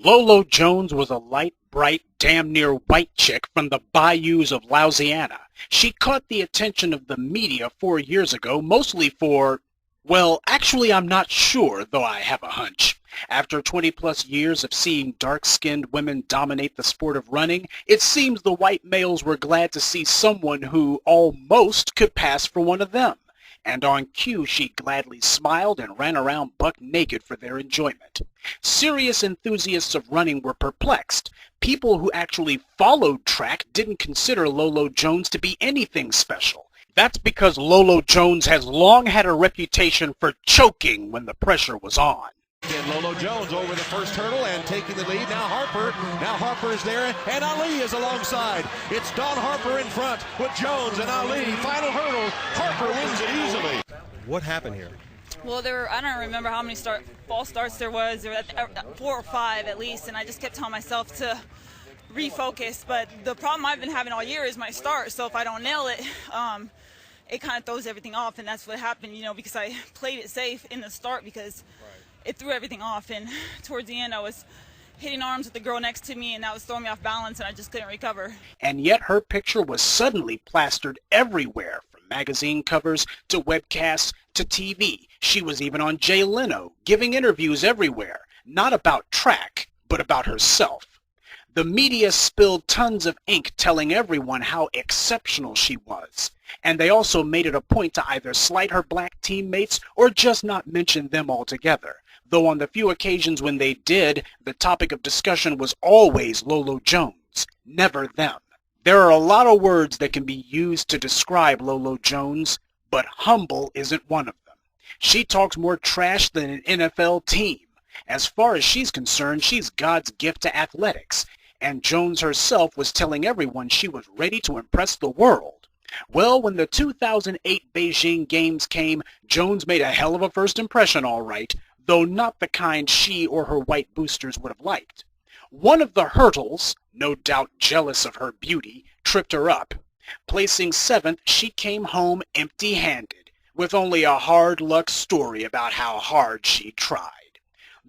Lolo Jones was a light, bright, damn near white chick from the bayous of Louisiana. She caught the attention of the media 4 years ago, mostly for, well, actually I'm not sure, though I have a hunch. After 20-plus years of seeing dark-skinned women dominate the sport of running, it seems the white males were glad to see someone who almost could pass for one of them. And on cue she gladly smiled and ran around buck naked for their enjoyment. Serious enthusiasts of running were perplexed. People who actually followed track didn't consider Lolo Jones to be anything special. That's because Lolo Jones has long had a reputation for choking when the pressure was on. And Lolo Jones over the first hurdle and taking the lead. Now Harper is there, and Ali is alongside. It's Don Harper in front with Jones and Ali. Final hurdle, Harper wins it easily. What happened here? Well, I don't remember how many false starts there was. There were 4 or 5 at least, and I just kept telling myself to refocus. But the problem I've been having all year is my start. So if I don't nail it, it kind of throws everything off, and that's what happened, because I played it safe in the start because it threw everything off, and towards the end I was hitting arms with the girl next to me, and that was throwing me off balance, and I just couldn't recover. And yet her picture was suddenly plastered everywhere, from magazine covers to webcasts to TV. She was even on Jay Leno, giving interviews everywhere, not about track, but about herself. The media spilled tons of ink telling everyone how exceptional she was, and they also made it a point to either slight her black teammates or just not mention them altogether. Though on the few occasions when they did, the topic of discussion was always Lolo Jones, never them. There are a lot of words that can be used to describe Lolo Jones, but humble isn't one of them. She talks more trash than an NFL team. As far as she's concerned, she's God's gift to athletics, and Jones herself was telling everyone she was ready to impress the world. Well, when the 2008 Beijing Games came, Jones made a hell of a first impression, all right, though not the kind she or her white boosters would have liked. One of the hurdles, no doubt jealous of her beauty, tripped her up. Placing 7th, she came home empty-handed, with only a hard luck story about how hard she tried.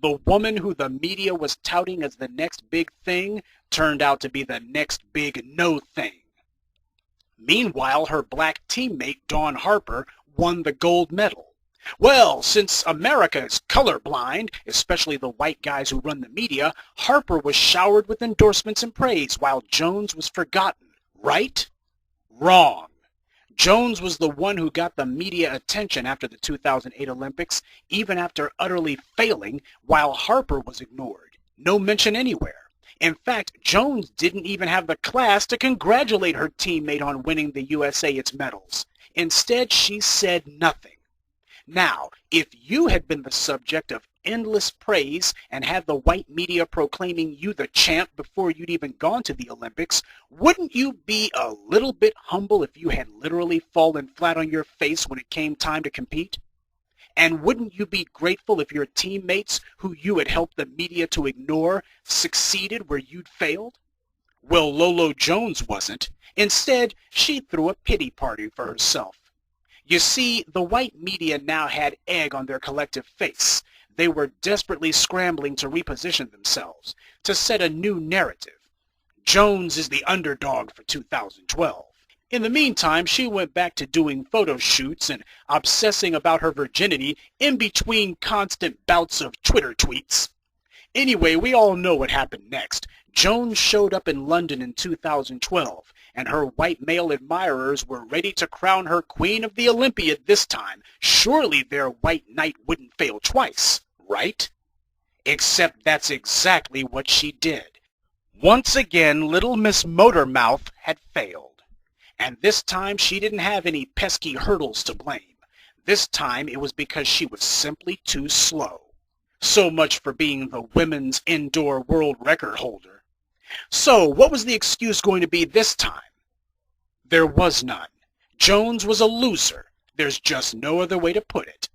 The woman who the media was touting as the next big thing turned out to be the next big no thing. Meanwhile, her black teammate, Dawn Harper, won the gold medal. Well, since America is colorblind, especially the white guys who run the media, Harper was showered with endorsements and praise, while Jones was forgotten. Right? Wrong. Jones was the one who got the media attention after the 2008 Olympics, even after utterly failing, while Harper was ignored. No mention anywhere. In fact, Jones didn't even have the class to congratulate her teammate on winning the USA its medals. Instead, she said nothing. Now, if you had been the subject of endless praise and had the white media proclaiming you the champ before you'd even gone to the Olympics, wouldn't you be a little bit humble if you had literally fallen flat on your face when it came time to compete? And wouldn't you be grateful if your teammates, who you had helped the media to ignore, succeeded where you'd failed? Well, Lolo Jones wasn't. Instead, she threw a pity party for herself. You see, the white media now had egg on their collective face. They were desperately scrambling to reposition themselves, to set a new narrative. Jones is the underdog for 2012. In the meantime, she went back to doing photo shoots and obsessing about her virginity in between constant bouts of Twitter tweets. Anyway, we all know what happened next. Jones showed up in London in 2012, and her white male admirers were ready to crown her Queen of the Olympiad this time. Surely their white knight wouldn't fail twice, right? Except that's exactly what she did. Once again, Little Miss Motormouth had failed. And this time she didn't have any pesky hurdles to blame. This time it was because she was simply too slow. So much for being the women's indoor world record holder. So what was the excuse going to be this time? There was none. Jones was a loser. There's just no other way to put it.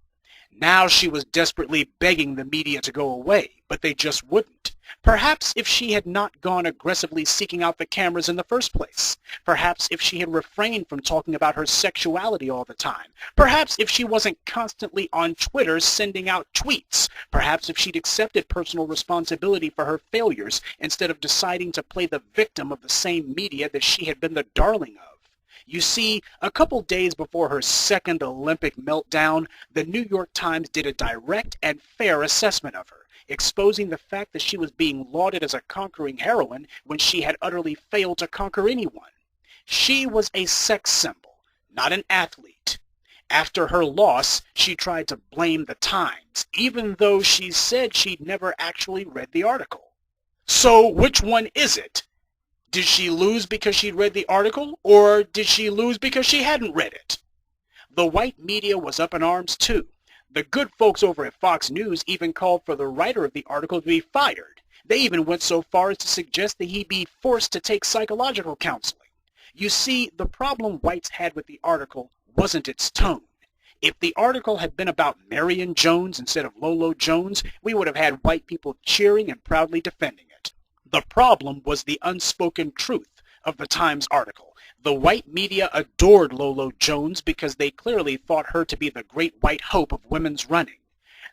Now she was desperately begging the media to go away, but they just wouldn't. Perhaps if she had not gone aggressively seeking out the cameras in the first place. Perhaps if she had refrained from talking about her sexuality all the time. Perhaps if she wasn't constantly on Twitter sending out tweets. Perhaps if she'd accepted personal responsibility for her failures instead of deciding to play the victim of the same media that she had been the darling of. You see, a couple days before her second Olympic meltdown, the New York Times did a direct and fair assessment of her, exposing the fact that she was being lauded as a conquering heroine when she had utterly failed to conquer anyone. She was a sex symbol, not an athlete. After her loss, she tried to blame the Times, even though she said she'd never actually read the article. So which one is it? Did she lose because she'd read the article, or did she lose because she hadn't read it? The white media was up in arms too. The good folks over at Fox News even called for the writer of the article to be fired. They even went so far as to suggest that he be forced to take psychological counseling. You see, the problem whites had with the article wasn't its tone. If the article had been about Marion Jones instead of Lolo Jones, we would have had white people cheering and proudly defending it. The problem was the unspoken truth of the Times article. The white media adored Lolo Jones because they clearly thought her to be the great white hope of women's running.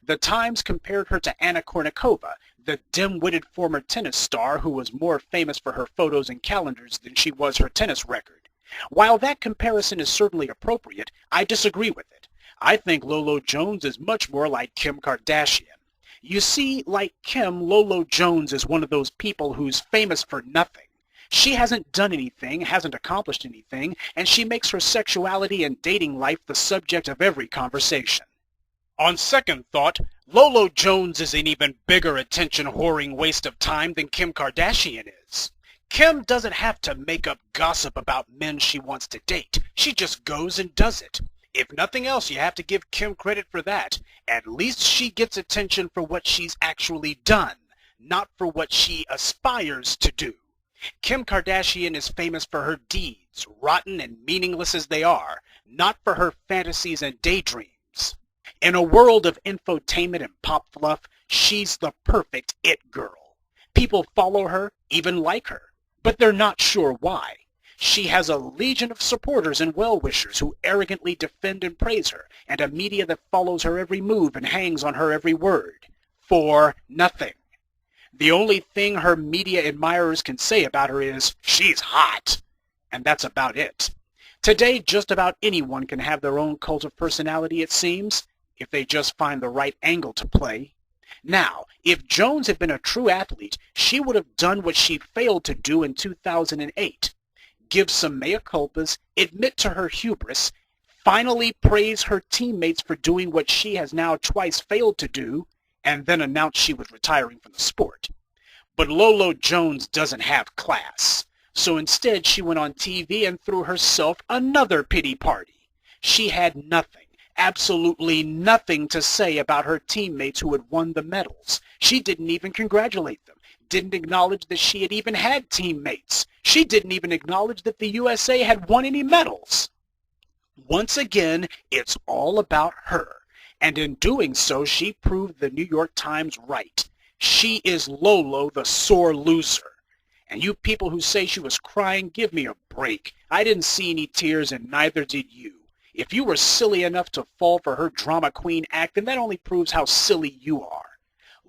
The Times compared her to Anna Kournikova, the dim-witted former tennis star who was more famous for her photos and calendars than she was her tennis record. While that comparison is certainly appropriate, I disagree with it. I think Lolo Jones is much more like Kim Kardashian. You see, like Kim, Lolo Jones is one of those people who's famous for nothing. She hasn't done anything, hasn't accomplished anything, and she makes her sexuality and dating life the subject of every conversation. On second thought, Lolo Jones is an even bigger attention-whoring waste of time than Kim Kardashian is. Kim doesn't have to make up gossip about men she wants to date. She just goes and does it. If nothing else, you have to give Kim credit for that. At least she gets attention for what she's actually done, not for what she aspires to do. Kim Kardashian is famous for her deeds, rotten and meaningless as they are, not for her fantasies and daydreams. In a world of infotainment and pop fluff, she's the perfect it girl. People follow her, even like her, but they're not sure why. She has a legion of supporters and well-wishers who arrogantly defend and praise her, and a media that follows her every move and hangs on her every word. For nothing. The only thing her media admirers can say about her is, she's hot. And that's about it. Today, just about anyone can have their own cult of personality, it seems, if they just find the right angle to play. Now, if Jones had been a true athlete, she would have done what she failed to do in 2008. Give some mea culpas, admit to her hubris, finally praise her teammates for doing what she has now twice failed to do, and then announce she was retiring from the sport. But Lolo Jones doesn't have class, so instead she went on TV and threw herself another pity party. She had nothing, absolutely nothing to say about her teammates who had won the medals. She didn't even congratulate them, didn't acknowledge that she had even had teammates. She didn't even acknowledge that the USA had won any medals. Once again, it's all about her. And in doing so, she proved the New York Times right. She is Lolo, the sore loser. And you people who say she was crying, give me a break. I didn't see any tears, and neither did you. If you were silly enough to fall for her drama queen act, then that only proves how silly you are.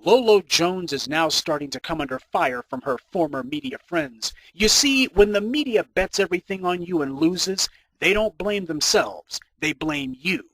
Lolo Jones is now starting to come under fire from her former media friends. You see, when the media bets everything on you and loses, they don't blame themselves. They blame you.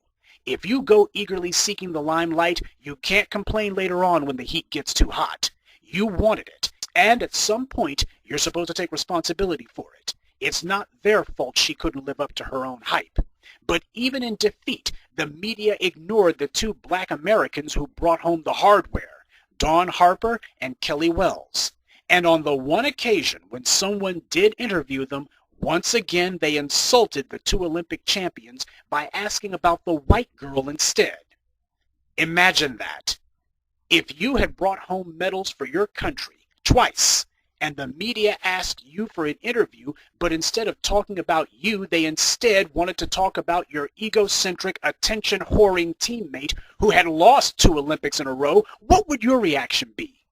If you go eagerly seeking the limelight, you can't complain later on when the heat gets too hot. You wanted it, and at some point, you're supposed to take responsibility for it. It's not their fault she couldn't live up to her own hype. But even in defeat, the media ignored the two black Americans who brought home the hardware, Dawn Harper and Kelly Wells. And on the one occasion when someone did interview them, once again, they insulted the two Olympic champions by asking about the white girl instead. Imagine that. If you had brought home medals for your country twice, and the media asked you for an interview, but instead of talking about you, they instead wanted to talk about your egocentric, attention-whoring teammate who had lost 2 Olympics in a row, what would your reaction be?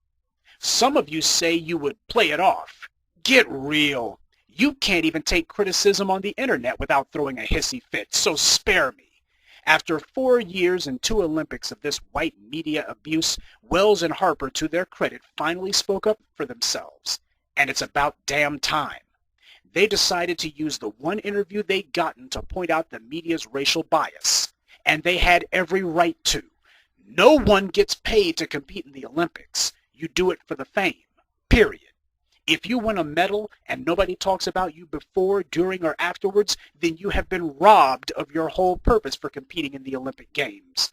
Some of you say you would play it off. Get real. You can't even take criticism on the internet without throwing a hissy fit, so spare me. After 4 years and 2 Olympics of this white media abuse, Wells and Harper, to their credit, finally spoke up for themselves. And it's about damn time. They decided to use the one interview they'd gotten to point out the media's racial bias. And they had every right to. No one gets paid to compete in the Olympics. You do it for the fame. Period. If you win a medal and nobody talks about you before, during, or afterwards, then you have been robbed of your whole purpose for competing in the Olympic Games.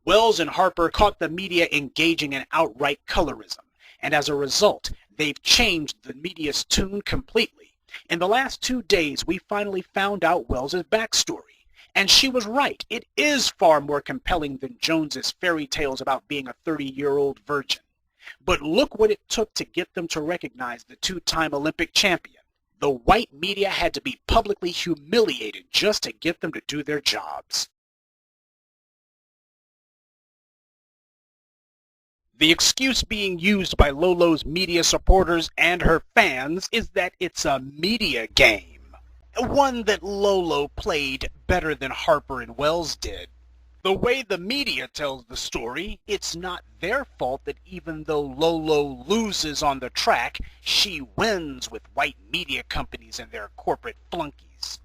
Wells and Harper caught the media engaging in outright colorism, and as a result, they've changed the media's tune completely. In the last 2 days, we finally found out Wells' backstory. And she was right. It is far more compelling than Jones's fairy tales about being a 30-year-old virgin. But look what it took to get them to recognize the 2-time Olympic champion. The white media had to be publicly humiliated just to get them to do their jobs. The excuse being used by Lolo's media supporters and her fans is that it's a media game. One that Lolo played better than Harper and Wells did. The way the media tells the story, it's not their fault that even though Lolo loses on the track, she wins with white media companies and their corporate flunkies.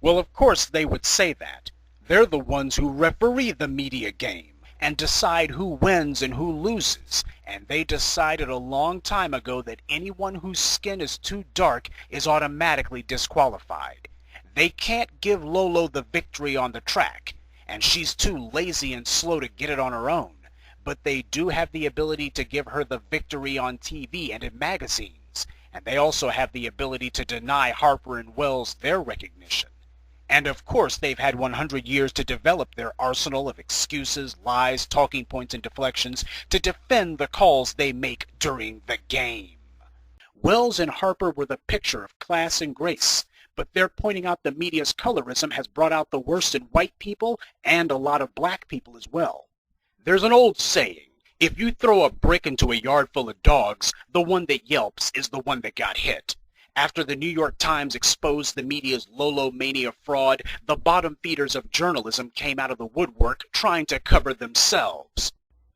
Well, of course they would say that. They're the ones who referee the media game and decide who wins and who loses, and they decided a long time ago that anyone whose skin is too dark is automatically disqualified. They can't give Lolo the victory on the track, and she's too lazy and slow to get it on her own, but they do have the ability to give her the victory on TV and in magazines, and they also have the ability to deny Harper and Wells their recognition. And of course they've had 100 years to develop their arsenal of excuses, lies, talking points, and deflections to defend the calls they make during the game. Wells and Harper were the picture of class and grace, but they're pointing out the media's colorism has brought out the worst in white people and a lot of black people as well. There's an old saying, if you throw a brick into a yard full of dogs, the one that yelps is the one that got hit. After the New York Times exposed the media's Lolo-mania fraud, the bottom feeders of journalism came out of the woodwork trying to cover themselves.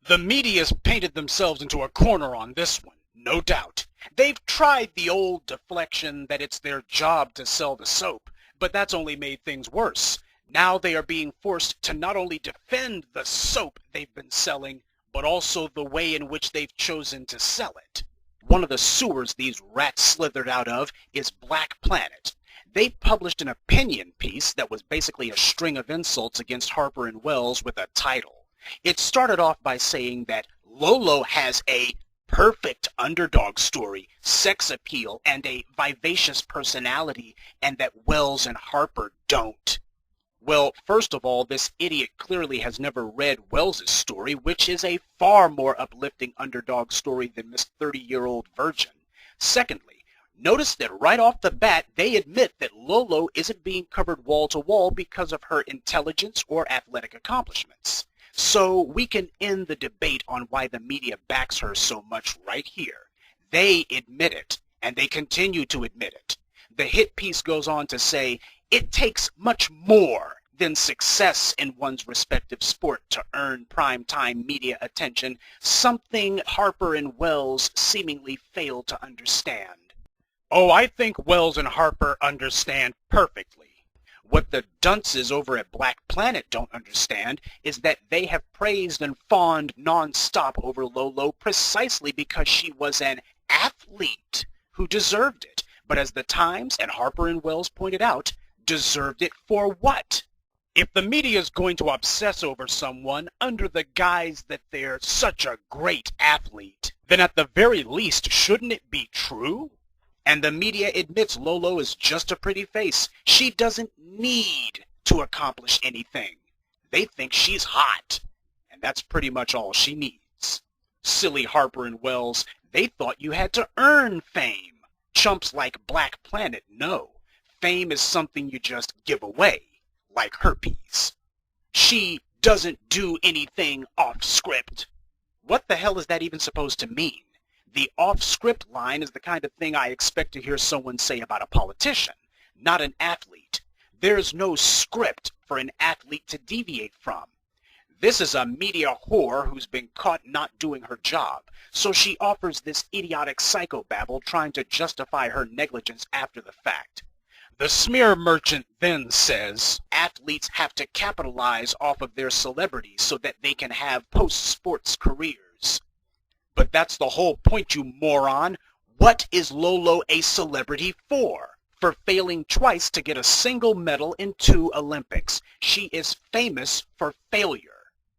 The media's painted themselves into a corner on this one, no doubt. They've tried the old deflection that it's their job to sell the soap, but that's only made things worse. Now they are being forced to not only defend the soap they've been selling, but also the way in which they've chosen to sell it. One of the sewers these rats slithered out of is Black Planet. They published an opinion piece that was basically a string of insults against Harper and Wells with a title. It started off by saying that Lolo has a perfect underdog story, sex appeal, and a vivacious personality, and that Wells and Harper don't. Well, first of all, this idiot clearly has never read Wells's story, which is a far more uplifting underdog story than Miss 30-year-old virgin. Secondly, notice that right off the bat, they admit that Lolo isn't being covered wall to wall because of her intelligence or athletic accomplishments. So we can end the debate on why the media backs her so much right here. They admit it, and they continue to admit it. The hit piece goes on to say, it takes much more than success in one's respective sport to earn primetime media attention, something Harper and Wells seemingly fail to understand. Oh, I think Wells and Harper understand perfectly. What the dunces over at Black Planet don't understand is that they have praised and fawned non-stop over Lolo precisely because she was an athlete who deserved it. But as the Times and Harper and Wells pointed out, deserved it for what? If the media is going to obsess over someone under the guise that they're such a great athlete, then at the very least, shouldn't it be true? And the media admits Lolo is just a pretty face. She doesn't need to accomplish anything. They think she's hot, and that's pretty much all she needs. Silly Harper and Wells, they thought you had to earn fame. Chumps like Black Planet know. Fame is something you just give away, like herpes. She doesn't do anything off script. What the hell is that even supposed to mean? The off-script line is the kind of thing I expect to hear someone say about a politician, not an athlete. There's no script for an athlete to deviate from. This is a media whore who's been caught not doing her job, so she offers this idiotic psychobabble trying to justify her negligence after the fact. The smear merchant then says athletes have to capitalize off of their celebrity so that they can have post-sports careers. But that's the whole point, you moron. What is Lolo a celebrity for? For failing twice to get a single medal in 2 Olympics. She is famous for failure.